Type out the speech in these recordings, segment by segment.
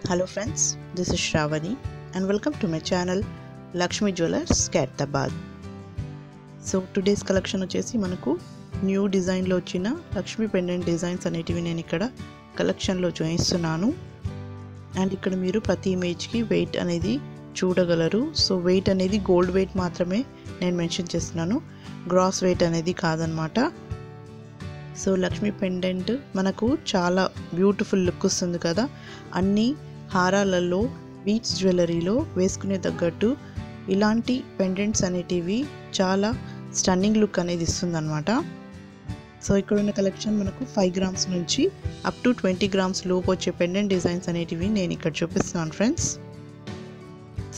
Hello friends, this is Shravani and welcome to my channel Lakshmi Jewellers Khairatabad. So today's collection వచ్చేసి మనకు new design లో వచ్చిన Lakshmi pendant designs అనేటివి నేను ఇక్కడ కలెక్షన్ లో చూపిస్తున్నాను. అండ్ ఇక్కడ మీరు ప్రతి ఇమేజ్ కి వెయిట్ అనేది చూడగలరు. సో వెయిట్ అనేది గోల్డ్ వెయిట్ మాత్రమే నేను మెన్షన్ చేస్తున్నాను, గ్రాస్ వెయిట్ అనేది కాదన్నమాట. సో లక్ష్మీ పెండెంట్ మనకు చాలా బ్యూటిఫుల్ లుక్ వస్తుంది కదా. అన్ని హారాలలో బీట్స్ జ్యువెలరీలో వేసుకునే తగ్గట్టు ఇలాంటి పెండెంట్స్ అనేటివి చాలా స్టన్నింగ్ లుక్ అనేది ఇస్తుందన్నమాట. సో ఇక్కడ ఉన్న కలెక్షన్ మనకు 5 గ్రామ్స్ నుంచి అప్ టు 20 గ్రామ్స్ లోపు వచ్చే పెండెంట్ డిజైన్స్ అనేటివి నేను ఇక్కడ చూపిస్తున్నాను ఫ్రెండ్స్.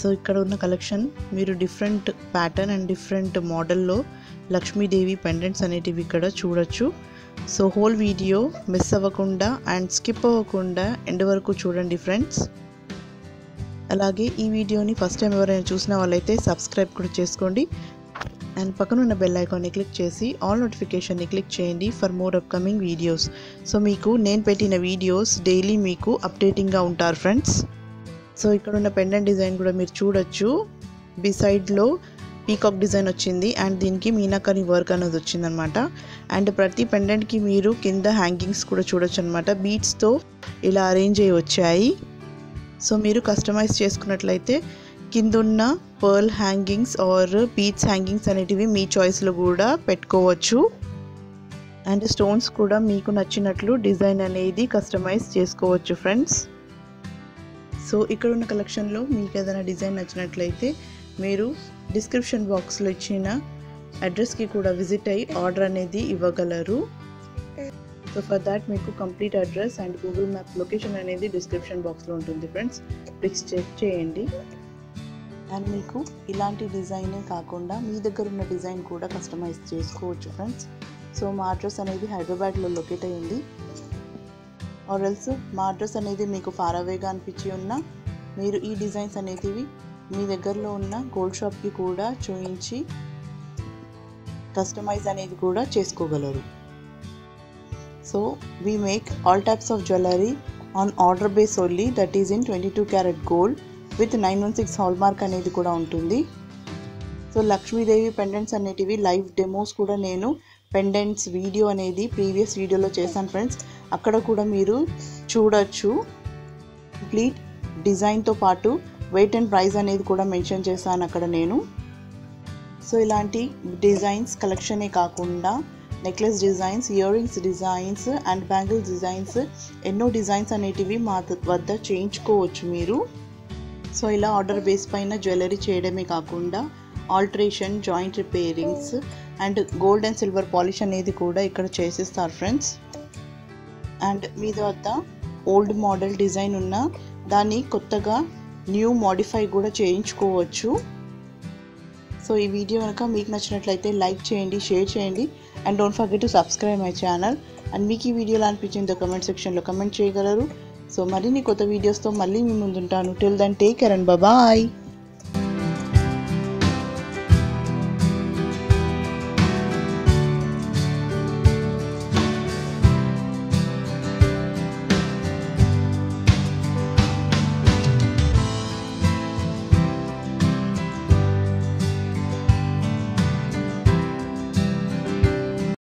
సో ఇక్కడ ఉన్న కలెక్షన్ మీరు డిఫరెంట్ ప్యాటర్న్ అండ్ డిఫరెంట్ మోడల్లో లక్ష్మీదేవి పెండెంట్స్ అనేటివి ఇక్కడ చూడొచ్చు. సో హోల్ వీడియో మిస్ అవ్వకుండా అండ్ స్కిప్ అవ్వకుండా ఎండ్ వరకు చూడండి ఫ్రెండ్స్. అలాగే ఈ వీడియోని ఫస్ట్ టైం ఎవరైనా చూసిన వాళ్ళైతే సబ్స్క్రైబ్ కూడా చేసుకోండి అండ్ పక్కన ఉన్న బెల్ ఐకాన్ని క్లిక్ చేసి ఆల్ నోటిఫికేషన్ని క్లిక్ చేయండి for more upcoming videos. So మీకు నేను పెట్టిన వీడియోస్ డైలీ మీకు అప్డేటింగ్గా ఉంటారు ఫ్రెండ్స్. సో ఇక్కడ ఉన్న పెండెంట్ డిజైన్ కూడా మీరు చూడొచ్చు. బిసైడ్లో పీకాక్ డిజైన్ వచ్చింది అండ్ దీనికి మీనాకరి వర్క్ అనేది వచ్చిందనమాట. అండ్ ప్రతి పెండెంట్కి మీరు కింద హ్యాంగింగ్స్ కూడా చూడొచ్చు అనమాట. బీట్స్తో ఇలా అరేంజ్ అయ్యి వచ్చాయి. సో మీరు కస్టమైజ్ చేసుకున్నట్లయితే కింద ఉన్న pearl hangings or beads hangings అనేటివి మీ చాయిస్లో కూడా పెట్టుకోవచ్చు. అండ్ స్టోన్స్ కూడా మీకు నచ్చినట్లు డిజైన్ అనేది కస్టమైజ్ చేసుకోవచ్చు ఫ్రెండ్స్. సో ఇక్కడ ఉన్న కలెక్షన్లో మీకు ఏదైనా డిజైన్ నచ్చినట్లయితే మీరు డిస్క్రిప్షన్ బాక్స్లో ఇచ్చిన అడ్రస్కి కూడా విజిట్ అయ్యి ఆర్డర్ అనేది ఇవ్వగలరు. సో ఫర్ దాట్ మీకు complete address and Google map location అనేది డిస్క్రిప్షన్ బాక్స్లో ఉంటుంది ఫ్రెండ్స్. ప్లీజ్ చెక్ చేయండి. అండ్ మీకు ఇలాంటి డిజైనే కాకుండా మీ దగ్గర ఉన్న డిజైన్ కూడా కస్టమైజ్ చేసుకోవచ్చు ఫ్రెండ్స్. సో మా అడ్రస్ అనేది హైదరాబాద్లో లొకేట్ అయ్యింది. ఆర్ ఎల్స్ మా అడ్రస్ అనేది మీకు ఫార్ అవేగా అనిపించి ఉన్నా మీరు ఈ డిజైన్స్ అనేటివి మీ దగ్గరలో ఉన్న గోల్డ్ షాప్కి కూడా చూపించి కస్టమైజ్ అనేది కూడా చేసుకోగలరు. So we make all types of jewellery on order base only, that is in 22 carat gold with 916 hall mark అనేది కూడా ఉంటుంది. సో లక్ష్మీదేవి పెండెంట్స్ అనేటివి లైవ్ డెమోస్ కూడా నేను పెండెంట్స్ వీడియో అనేది ప్రీవియస్ వీడియోలో చేశాను ఫ్రెండ్స్. అక్కడ కూడా మీరు చూడొచ్చు. కంప్లీట్ డిజైన్తో పాటు వెయిట్ అండ్ ప్రైస్ అనేది కూడా మెన్షన్ చేశాను అక్కడ నేను. సో ఇలాంటి డిజైన్స్ కలెక్షనే కాకుండా necklace designs, ear rings designs and bangles designs ఎన్నో డిజైన్స్ అనేటివి మా వద్ద చేయించుకోవచ్చు మీరు. సో ఇలా ఆర్డర్ బేస్ పైన జ్యువెలరీ చేయడమే కాకుండా alteration, joint repairings and gold and silver polish అనేది కూడా ఇక్కడ చేసిస్తారు ఫ్రెండ్స్. అండ్ మీ వద్ద ఓల్డ్ మోడల్ డిజైన్ ఉన్న దాన్ని కొత్తగా న్యూ మోడిఫై కూడా చేయించుకోవచ్చు. సో ఈ వీడియో కనుక మీకు నచ్చినట్లయితే లైక్ చేయండి, షేర్ చేయండి and don't forget to subscribe my channel. And మీకు ఈ వీడియోలో అనిపించిందో కమెంట్ సెక్షన్లో కమెంట్ చేయగలరు. సో మరిన్ని కొత్త వీడియోస్తో మళ్ళీ మీ ముందుంటాను. Till then take care and bye.